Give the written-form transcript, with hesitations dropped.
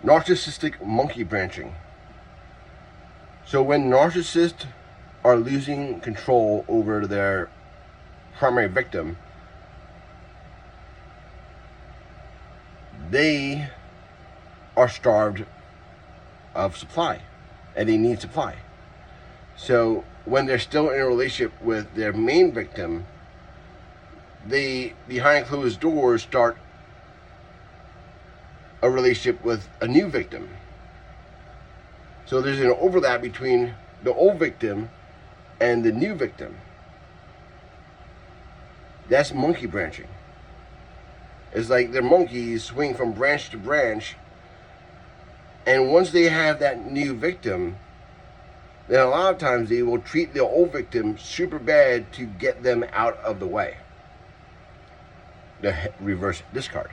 Narcissistic monkey branching. So when narcissists are losing control over their primary victim, they are starved of supply and they need supply. So when they're still in a relationship with their main victim, they, behind closed doors, start a relationship with a new victim. So there's an overlap between the old victim and the new victim. That's monkey branching. It's like they're monkeys swing from branch to branch, and once they have that new victim, then a lot of times they will treat the old victim super bad to get them out of the way. The reverse discard.